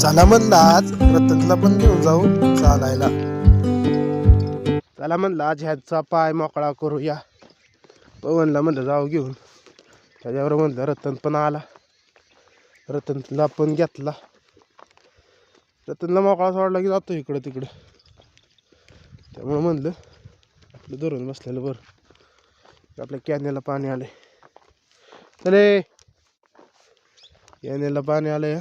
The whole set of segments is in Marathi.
चला म्हणलं आज रतनला पण घेऊन जाऊ चालायला. चला म्हणलं आज ह्याचा पाय मोकळा करूया. पवनला म्हणलं जाऊ घेऊन. त्याच्यावर म्हणलं रतन पण आला. रतनला पण घेतला. रतनला मोकळा सोडला की जातो इकडं तिकडं. त्यामुळं म्हणलं आपलं धरून बसलेलं बरं. आपल्या कॅनेलला पाणी आले. चले कॅनेलला पाणी आलंय.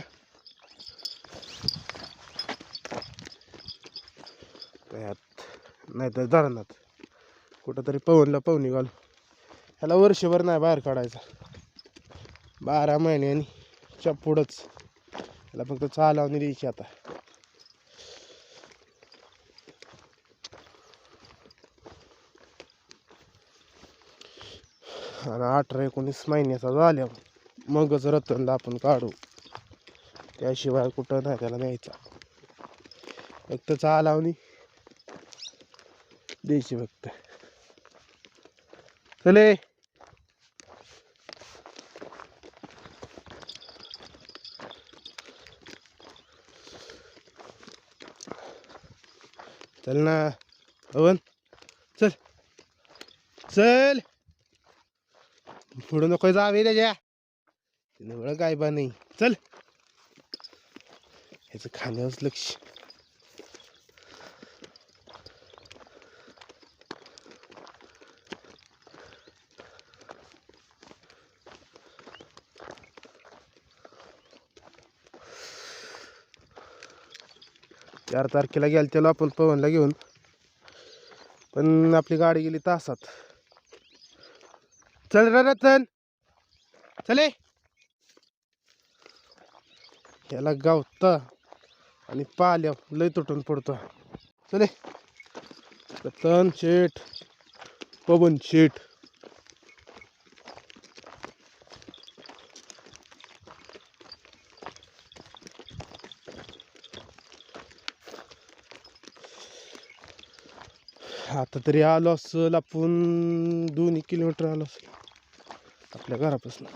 नाही तर धरणात कुठंतरी पवनला पवनी घालू. ह्याला वर्षभर नाही बाहेर काढायचा. 12 महिन्यांनी पुढंच ह्याला फक्त चालवणी द्यायची आता. आणि 18-19 महिन्याचा झाल्यावर मगच रतनला आपण काढू. त्याशिवाय कुठं नाही त्याला न्यायचा. फक्त चालवणी द्यायची फक्त. चले चल ना पवन, चल चल पुढं नको जावे त्याच्या. निवळ काय बा नाही. चल ह्याचं खाण्यावरच लक्ष. चार तारखेला गेल त्याला आपण पवनला घेऊन, पण आपली गाडी गेली तासात. चल रे रतन चले. याला गावता आणि पाल्या लय तुटून पडतो. चले रतन शेठ, पवन शेठ. आता तरी आलो असेल आपण 2 किलोमीटर आलो असेल आपल्या घरापासून.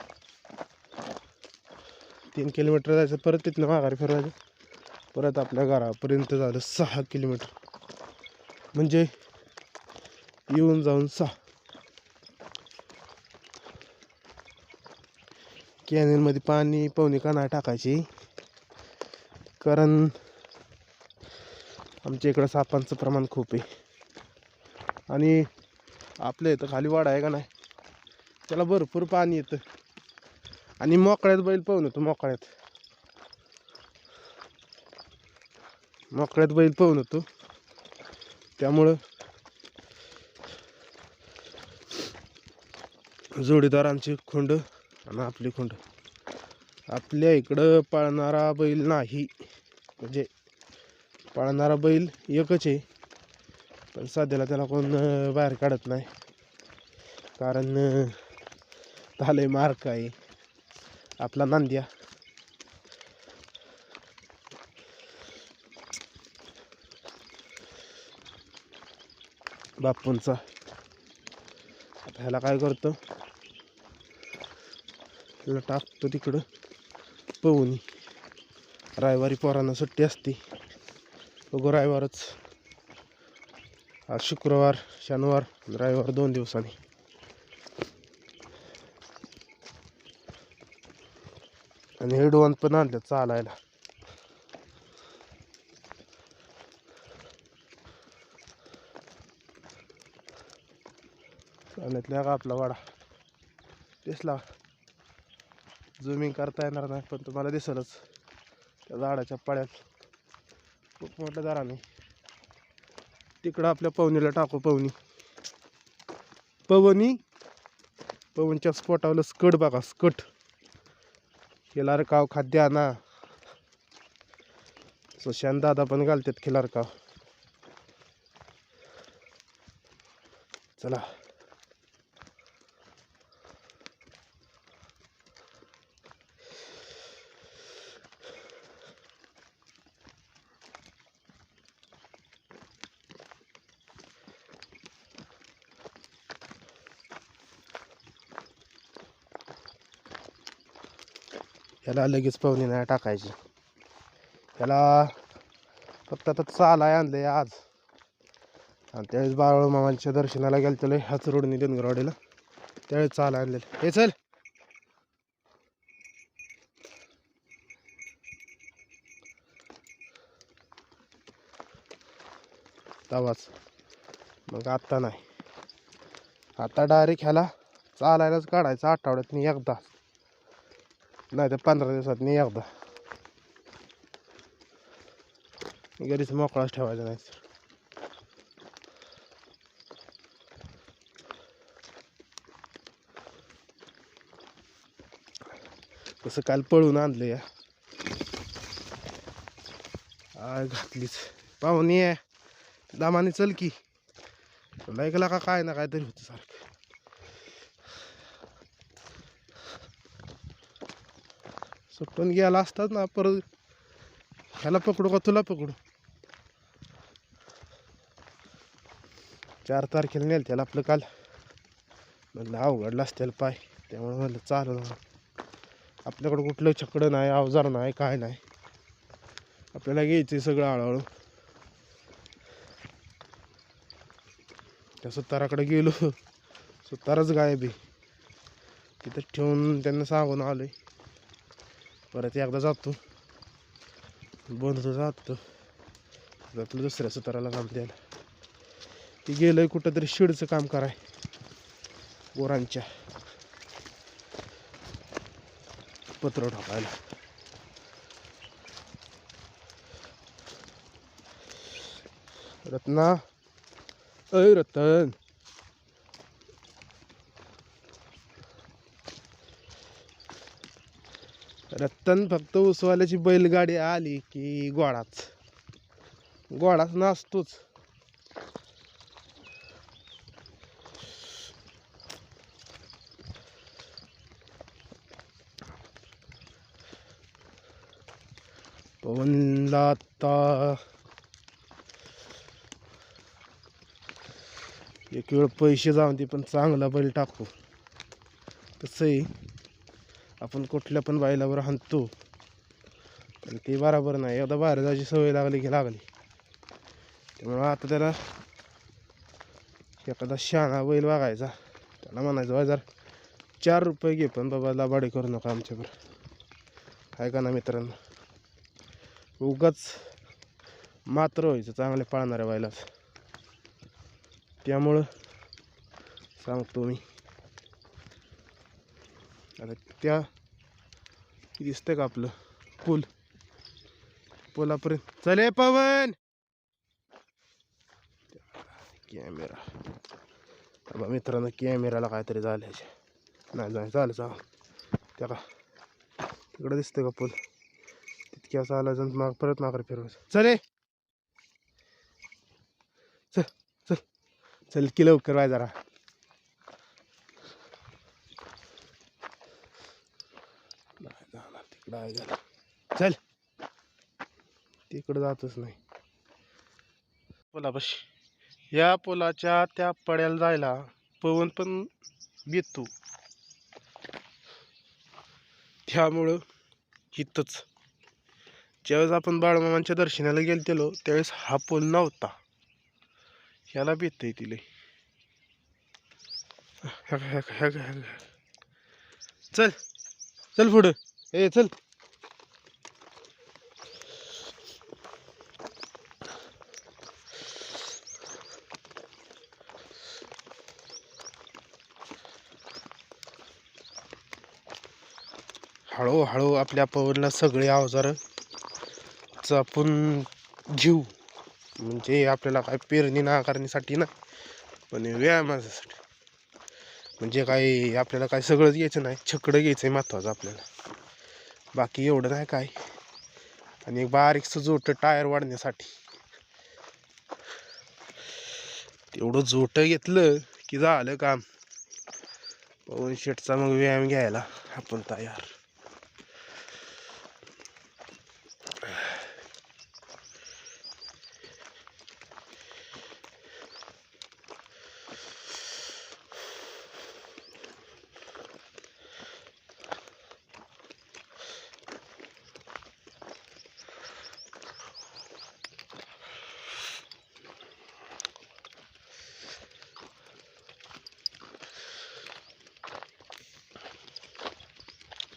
3 किलोमीटर जायचं, परत तिथनं माघारी फिरवायचं, परत आपल्या घरापर्यंत झालं 6 किलोमीटर. म्हणजे येऊन जाऊन 6. कॅनेलमध्ये पाणी पवनी का नाही टाकायची, कारण आमच्या इकडं सापांचं प्रमाण खूप आहे. आणि आपल्या इथं खाली वाडा आहे का नाही, त्याला भरपूर पाणी येतं. आणि मोकळ्यात बैल पवून होतो. मोकळ्यात बैल पवून होतो. त्यामुळं जोडीदारांची खोंड आणि आपली खोंड. आपल्या इकडं पळणारा बैल नाही, म्हणजे पळणारा बैल एकच आहे, पण सध्याला त्याला कोण बाहेर काढत नाही. कारण झालंय मार्क आहे आपला नांद्या. बापूंचा. आता ह्याला काय करतो, ह्याला टाकतो तिकडं पवनी. रविवारी पोरांना सुट्टी असते. बघू रविवारच. आज शुक्रवार, शनिवार, रविवार 2 दिवसांनी. आणि हेडवॉन पण आणलं चालायला. चालण्यातल्या का आपला वाडा दिसला. झुमिंग करता येणार नाही, पण तुम्हाला दिसलच त्या झाडाच्या पाळ्यात खूप मोठ्या दाराने. तिकडं आपल्या पवनीला टाकू. पवनच्या स्पॉटावलं स्कट बघा, स्कट. खिलार काव खाद्य आणा. सुशांत दादा पण घालतात खिलार काव. चला ह्याला लगेच पवनी नाही टाकायची. त्याला फक्त आता चालाय आणलंय आज. आणि त्यावेळेस बाळूमामांच्या दर्शनाला गेलतो ह्याच रोडने डोंगरवाडीला, त्यावेळेस चालाय आणलेलं. हे चल तवाच, मग आत्ता नाही. आता डायरेक्ट ह्याला चालायलाच काढायचं आठवड्यातनी एकदा, नाही तर 15 दिवसातनी एकदा. घरीच मोकळाच ठेवायचा नाही. तसं काल पळून आणलं या, आळ घातलीच. पाहुणी आहे दामाने चल की, ऐकला का काय ना काय तरी होतं सारखं. सुटून गेला असतात ना, परत ह्याला पकडू का तुला पकडू. 4 तारखेला नेल त्याला आपलं काल, म्हटलं अवघडलं असतील पाय, त्यामुळे म्हटलं चालू. आपल्याकडं कुठलं छकडं नाही, अवजार नाही, काय नाही. आपल्याला घ्यायचं सगळं हळूहळू. त्या सुताराकडे गेलो, सुतारच गायब आहे. तिथं ठेवून त्यांना सांगून आलोय, परत एकदा जातो बोलतो, जातो आपलं दुसऱ्या सुताराला काम द्यायला. ती गेलंय कुठंतरी शेडचं काम कराय, गोरांच्या पत्र ठोकायला. रत्ना, अय रतन, रत्तन फक्त उसवाल्याची बैलगाडी आली की गोडाच नसतोच. पवनला आता एक वेळ पैसे जाऊन ते पण चांगला बैल टाकू. तसंही आपण कुठल्या पण बैलावर हाणतो, पण ते बरोबर नाही. एकदा बाहेर जायची सवय लागली की लागली. त्यामुळं आता त्याला एखादा शहाणा बैल बघायचा, त्याला म्हणायचं जर 4 रुपये घे, पण बाबा लाबाडी करू नका आमच्यावर, आहे का ना मित्रांनो. उगाच मात्र व्हायचं चांगले पाळणाऱ्या बैलाच. त्यामुळं सांगतो मी. आता त्या दिसतंय का आपलं पूल, पुलापर्यंत चले पवन. कॅमेरा बाबा मित्रांनो, कॅमेराला काहीतरी झालं नाही, झालं सांग. त्या का तिकडं दिसतंय का पूल, तितक्या चालायचं मग परत माघारी फिरवायचं. चले चल चल चल की लवकर वाय जरा. तिकडं चल, तिकडं जातच नाही. पुलापाशी, या पुलाच्या त्या पड्याला जायला पवन पण बेतो. त्यामुळं इथंच ज्यावेळेस आपण बाळूमामांच्या दर्शनाला गेलो त्यावेळेस हा पूल नव्हता. ह्याला बेतय तिले. चल चल पुढं, ए चल. हळूहळू आपल्या पवनला सगळे अवजार आपण घेऊ. म्हणजे आपल्याला काय पेरणी नाकारण्यासाठी ना, पण व्यायामासाठी. म्हणजे काय आपल्याला काय सगळंच घ्यायचं नाही, छकडं घ्यायचं आहे महत्वाचं आपल्याला, बाकी एवढं नाही काय. आणि एक बारीकचं जोट टायर वाढण्यासाठी, तेवढं जोट घेतलं की झालं काम. पवन शेटचा मग व्यायाम घ्यायला आपण तयार.